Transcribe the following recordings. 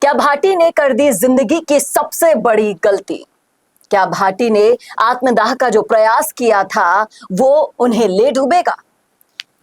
क्या भाटी ने कर दी जिंदगी की सबसे बड़ी गलती? क्या भाटी ने आत्मदाह का जो प्रयास किया था वो उन्हें ले डूबेगा?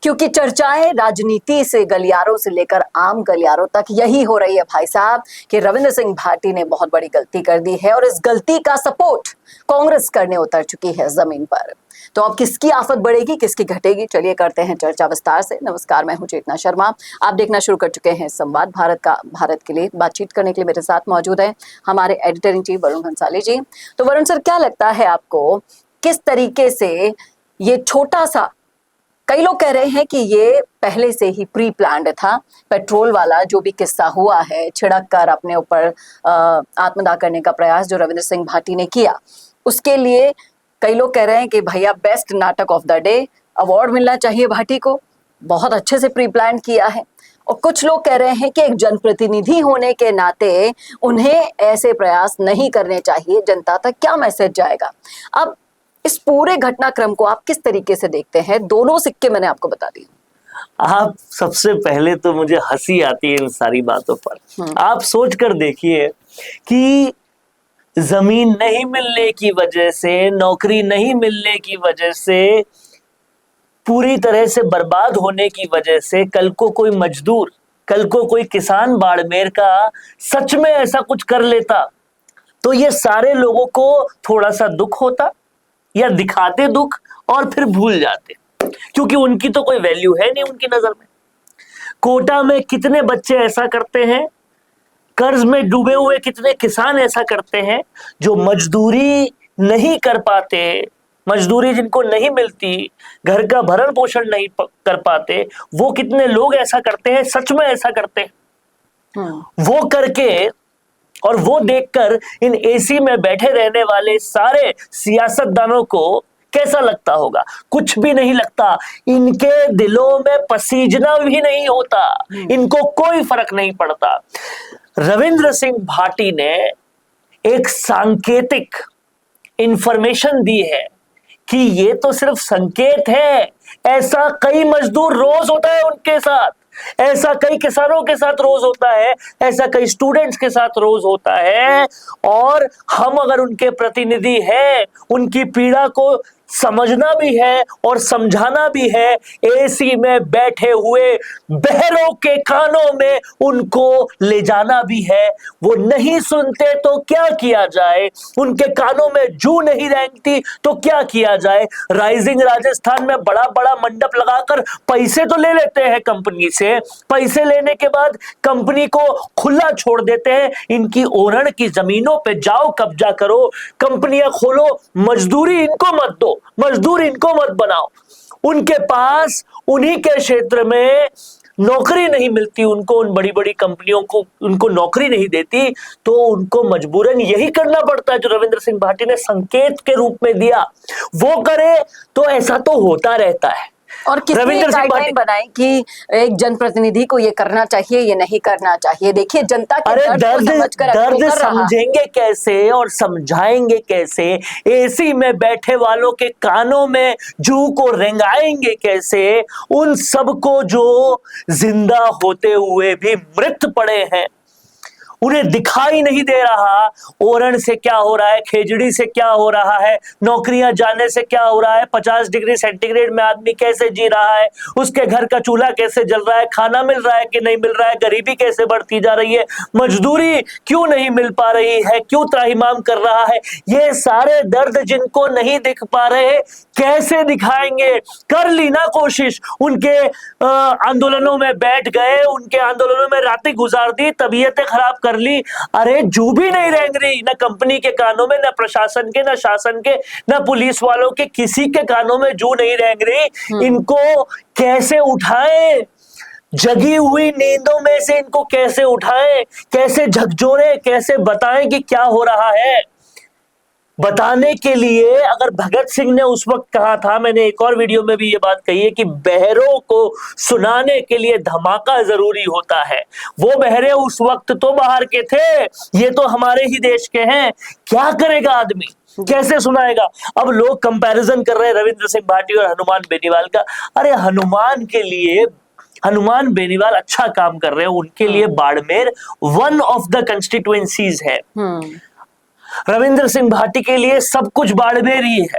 क्योंकि चर्चाएं राजनीति से गलियारों से लेकर आम गलियारों तक यही हो रही है भाई साहब कि रविंद्र सिंह भाटी ने बहुत बड़ी गलती कर दी है और इस गलती का सपोर्ट कांग्रेस करने उतर चुकी है जमीन पर। तो अब किसकी आफत बढ़ेगी, किसकी घटेगी, चलिए करते हैं चर्चा विस्तार से। नमस्कार, मैं हूं चेतना शर्मा। आप देखना शुरू कर चुके हैं संवाद भारत का। भारत के लिए बातचीत करने के लिए मेरे साथ मौजूद है हमारे editor in chief Varun Bhansali ji. तो वरुण सर, क्या लगता है आपको किस तरीके से ये छोटा सा, कई लोग कह रहे हैं कि ये पहले से ही प्री प्लान्ड था, पेट्रोल वाला जो भी किस्सा हुआ है, छिड़क कर अपने ऊपर आत्मदाह करने का प्रयास जो रविंद्र सिंह भाटी ने किया, उसके लिए कई लोग कह रहे हैं कि भैया बेस्ट नाटक ऑफ द डे अवार्ड मिलना चाहिए भाटी को, बहुत अच्छे से प्री प्लान किया है। और कुछ लोग कह रहे हैं कि एक जनप्रतिनिधि होने के नाते उन्हें ऐसे प्रयास नहीं करने चाहिए, जनता तक क्या मैसेज जाएगा? अब इस पूरे घटनाक्रम को आप किस तरीके से देखते हैं? दोनों सिक्के मैंने आपको बता दिए। आप सबसे पहले तो मुझे हंसी आती है इन सारी बातों पर। आप सोच कर देखिए कि जमीन नहीं मिलने की वजह से, नौकरी नहीं मिलने की वजह से, पूरी तरह से बर्बाद होने की वजह से कल को कोई मजदूर, कल को कोई किसान बाड़मेर का सच में ऐसा कुछ कर लेता तो ये सारे लोगों को थोड़ा सा दुख होता, या दिखाते दुख और फिर भूल जाते, क्योंकि उनकी तो कोई वैल्यू है नहीं उनकी नजर में। कोटा में कितने बच्चे ऐसा करते हैं, कर्ज में डूबे हुए कितने किसान ऐसा करते हैं, जो मजदूरी नहीं कर पाते, मजदूरी जिनको नहीं मिलती, घर का भरण पोषण नहीं कर पाते, वो कितने लोग ऐसा करते हैं, सच में ऐसा करते हैं। वो करके और वो देखकर इन एसी में बैठे रहने वाले सारे सियासतदानों को कैसा लगता होगा? कुछ भी नहीं लगता। इनके दिलों में पसीजना भी नहीं होता, इनको कोई फर्क नहीं पड़ता। रविंद्र सिंह भाटी ने एक सांकेतिक इंफॉर्मेशन दी है कि ये तो सिर्फ संकेत है, ऐसा कई मजदूर रोज होता है उनके साथ, ऐसा कई किसानों के साथ रोज होता है, ऐसा कई स्टूडेंट्स के साथ रोज होता है। और हम अगर उनके प्रतिनिधि हैं, उनकी पीड़ा को समझना भी है और समझाना भी है, एसी में बैठे हुए बहरों के कानों में उनको ले जाना भी है। वो नहीं सुनते तो क्या किया जाए, उनके कानों में जू नहीं रेंगती तो क्या किया जाए। राइजिंग राजस्थान में बड़ा बड़ा मंडप लगाकर पैसे तो ले लेते हैं कंपनी से, पैसे लेने के बाद कंपनी को खुला छोड़ देते हैं, इनकी ओरण की जमीनों पे जाओ कब्जा करो, कंपनियां खोलो, मजदूरी इनको मत दो, मजदूर इनको मत बनाओ। उनके पास उन्हीं के क्षेत्र में नौकरी नहीं मिलती, उनको उन बड़ी बड़ी कंपनियों को उनको नौकरी नहीं देती, तो उनको मजबूरन यही करना पड़ता है जो रविंद्र सिंह भाटी ने संकेत के रूप में दिया, वो करे। तो ऐसा तो होता रहता है। और किसने गाइडलाइन बनाई कि एक जनप्रतिनिधि को ये करना चाहिए, ये नहीं करना चाहिए? देखिए, जनता के दर्द समझेंगे कैसे और समझाएंगे कैसे? एसी में बैठे वालों के कानों में जू को रेंगाएंगे कैसे? उन सबको जो जिंदा होते हुए भी मृत पड़े हैं, उन्हें दिखाई नहीं दे रहा ओरण से क्या हो रहा है, खेजड़ी से क्या हो रहा है, नौकरियां जाने से क्या हो रहा है, 50 डिग्री सेंटीग्रेड में आदमी कैसे जी रहा है, उसके घर का चूल्हा कैसे जल रहा है, खाना मिल रहा है कि नहीं मिल रहा है, गरीबी कैसे बढ़ती जा रही है, मजदूरी क्यों नहीं मिल पा रही है, क्यों त्राहिमाम कर रहा है। ये सारे दर्द जिनको नहीं दिख पा रहे, कैसे दिखाएंगे? कर ली ना कोशिश, उनके आंदोलनों में बैठ गए, उनके आंदोलनों में रातें गुजार दी, तबीयतें खराब कर ली। अरे जू भी नहीं रेंग रही ना कंपनी के कानों में, ना प्रशासन के, ना शासन के, ना पुलिस वालों के, किसी के कानों में जू नहीं रेंग रही। इनको कैसे उठाएं? जगी हुई नींदों में से इनको कैसे उठाएं, कैसे झकझोरें, कैसे बताएं कि क्या हो रहा है? बताने के लिए अगर भगत सिंह ने उस वक्त कहा था, मैंने एक और वीडियो में भी ये बात कही है कि बहरों को सुनाने के लिए धमाका जरूरी होता है। वो बहरे उस वक्त तो बाहर के थे, ये तो हमारे ही देश के हैं। क्या करेगा आदमी, कैसे सुनाएगा? अब लोग कंपैरिजन कर रहे हैं रविंद्र सिंह भाटी और हनुमान बेनीवाल का। अरे हनुमान के लिए हनुमान बेनीवाल अच्छा काम कर रहे हैं, उनके लिए Barmer one of the constituencies है। रविंद्र सिंह भाटी के लिए सब कुछ बाड़मेर ही है,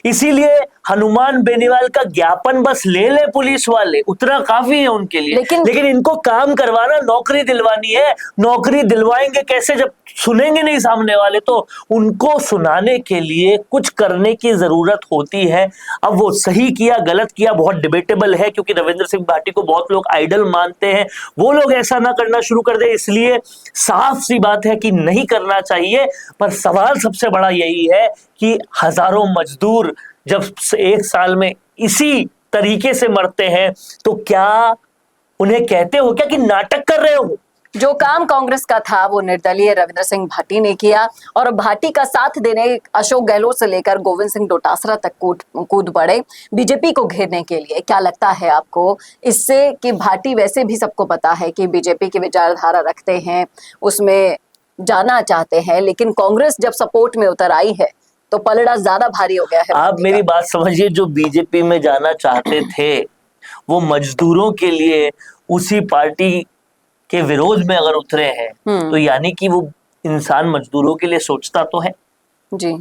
इसीलिए हनुमान बेनीवाल का ज्ञापन बस ले ले पुलिस वाले, उतना काफी है उनके लिए। लेकिन इनको काम करवाना, नौकरी दिलवानी है। नौकरी दिलवाएंगे कैसे जब सुनेंगे नहीं सामने वाले? तो उनको सुनाने के लिए कुछ करने की जरूरत होती है। अब वो सही किया गलत किया बहुत डिबेटेबल है, क्योंकि रविंद्र सिंह भाटी को बहुत लोग आइडल मानते हैं। वो लोग ऐसा ना करना शुरू कर दे, इसलिए साफ सी बात है कि नहीं करना चाहिए। पर सवाल सबसे बड़ा यही है कि हजारों मजदूर जब एक साल में इसी तरीके से मरते हैं, तो क्या उन्हें कहते हो क्या कि नाटक कर रहे हो? जो काम कांग्रेस का था वो निर्दलीय रविंद्र सिंह भाटी ने किया, और भाटी का साथ देने अशोक गहलोत से लेकर गोविंद सिंह डोटासरा तक कूद पड़े बीजेपी को घेरने के लिए। क्या लगता है आपको इससे कि भाटी वैसे भी सबको पता है कि बीजेपी की विचारधारा रखते हैं, उसमें जाना चाहते हैं, लेकिन कांग्रेस जब सपोर्ट में उतर आई है तो पलड़ा ज्यादा भारी हो गया है? आप मेरी बात समझिए, जो बीजेपी में जाना चाहते थे वो मजदूरों के लिए उसी पार्टी के विरोध में अगर उतरे हैं, तो यानी कि वो इंसान मजदूरों के लिए सोचता तो है जी।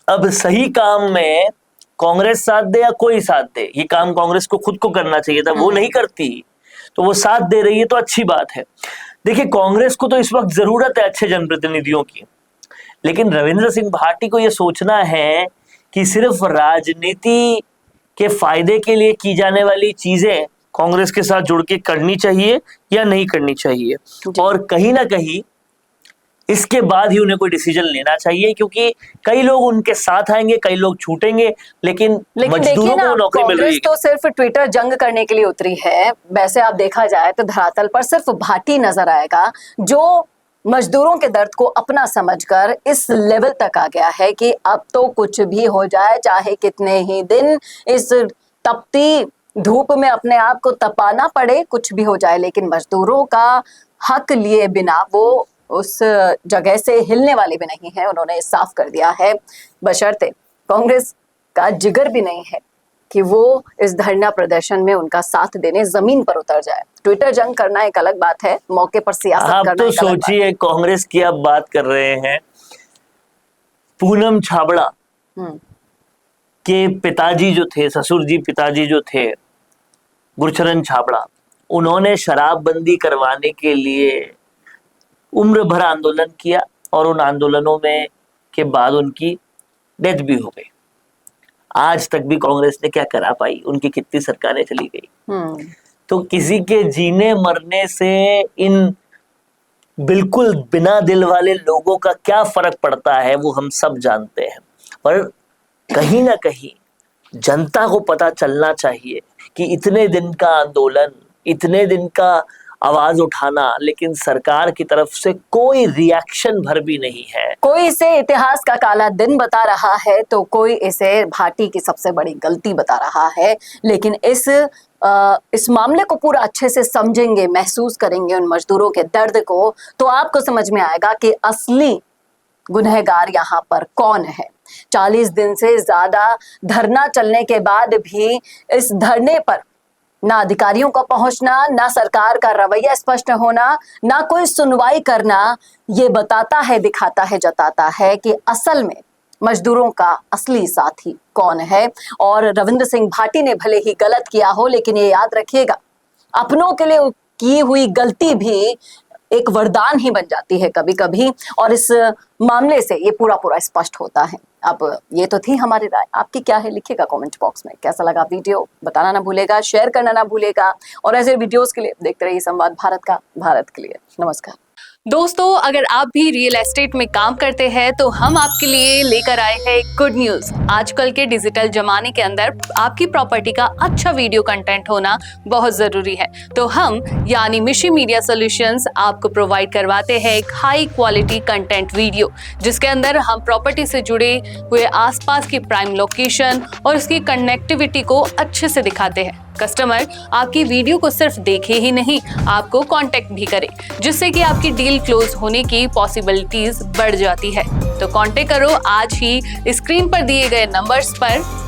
अब सही काम में कांग्रेस साथ दे या कोई साथ दे, ये काम कांग्रेस को खुद को करना चाहिए था, वो नहीं करती, तो वो साथ दे रही है तो अच्छी बात है। देखिए, कांग्रेस को तो इस वक्त जरूरत है अच्छे जनप्रतिनिधियों की, लेकिन रविंद्र सिंह भाटी को यह सोचना है कि सिर्फ राजनीति के फायदे के लिए की जाने वाली चीजें कांग्रेस के साथ जुड़ के करनी चाहिए या नहीं करनी चाहिए, और कहीं ना कहीं इसके बाद ही उन्हें कोई डिसीजन लेना चाहिए, क्योंकि कई लोग उनके साथ आएंगे, कई लोग छूटेंगे, लेकिन मजदूरों को नौकरी मिल रही है। तो सिर्फ ट्विटर जंग करने के लिए उतरी है। वैसे आप देखा जाए तो धरातल पर सिर्फ भाटी नजर आएगा जो मजदूरों के दर्द को अपना समझकर इस लेवल तक आ गया है कि अब तो कुछ भी हो जाए, चाहे कितने ही दिन इस तपती धूप में अपने आप को तपाना पड़े, कुछ भी हो जाए, लेकिन मजदूरों का हक लिए बिना वो उस जगह से हिलने वाले भी नहीं है। उन्होंने साफ कर दिया है, बशर्ते कांग्रेस का जिगर भी नहीं है कि वो इस धरना प्रदर्शन में उनका साथ देने जमीन पर उतर जाए। ट्विटर जंग करना एक अलग बात है, मौके पर सियासत करना आप तो सोचिए, कांग्रेस की आप बात कर रहे हैं, पूनम छाबड़ा के पिताजी जो थे, ससुर जी पिताजी जो थे गुरचरण छाबड़ा, उन्होंने शराबबंदी करवाने के लिए उम्र भर आंदोलन किया, और उन आंदोलनों में के बाद उनकी डेथ भी हो गई। आज तक भी कांग्रेस ने क्या करा पाई? उनकी कितनी सरकारें चली गई। तो किसी के जीने मरने से इन बिल्कुल बिना दिल वाले लोगों का क्या फर्क पड़ता है, वो हम सब जानते हैं। पर कहीं ना कहीं जनता को पता चलना चाहिए कि इतने दिन का आंदोलन, इतने दिन का आवाज उठाना, लेकिन सरकार की तरफ से कोई रिएक्शन भर भी नहीं है। कोई इसे इतिहास का काला दिन बता रहा है, तो कोई इसे भाटी की सबसे बड़ी गलती बता रहा है। लेकिन इस मामले को पूरा अच्छे से समझेंगे, महसूस करेंगे उन मजदूरों के दर्द को, तो आपको समझ में आएगा कि असली गुनहगार यहाँ पर कौन है। 40 दिन से ज्यादा धरना चलने के बाद भी इस धरने पर ना अधिकारियों का पहुंचना, ना सरकार का रवैया स्पष्ट होना, ना कोई सुनवाई करना, ये बताता है, दिखाता है, जताता है कि असल में मजदूरों का असली साथी कौन है। और रविंद्र सिंह भाटी ने भले ही गलत किया हो, लेकिन ये याद रखिएगा, अपनों के लिए की हुई गलती भी एक वरदान ही बन जाती है कभी कभी, और इस मामले से ये पूरा स्पष्ट होता है। अब ये तो थी हमारी राय, आपकी क्या है लिखिएगा कमेंट बॉक्स में। कैसा लगा वीडियो बताना ना भूलेगा, शेयर करना ना भूलेगा, और ऐसे वीडियोस के लिए देखते रहिए संवाद भारत का, भारत के लिए। नमस्कार दोस्तों, अगर आप भी रियल एस्टेट में काम करते हैं तो हम आपके लिए लेकर आए हैं गुड न्यूज। आजकल के डिजिटल जमाने के अंदर आपकी प्रॉपर्टी का अच्छा वीडियो कंटेंट होना बहुत जरूरी है। तो हम यानी मिशी मीडिया सॉल्यूशंस आपको प्रोवाइड करवाते हैं एक हाई क्वालिटी कंटेंट वीडियो, जिसके अंदर हम प्रॉपर्टी से जुड़े हुए आसपास की प्राइम लोकेशन और उसकी कनेक्टिविटी को अच्छे से दिखाते हैं। कस्टमर आपकी वीडियो को सिर्फ देखे ही नहीं, आपको कांटेक्ट भी करे, जिससे कि आपकी डील क्लोज होने की पॉसिबिलिटीज बढ़ जाती है। तो कांटेक्ट करो आज ही स्क्रीन पर दिए गए नंबर्स पर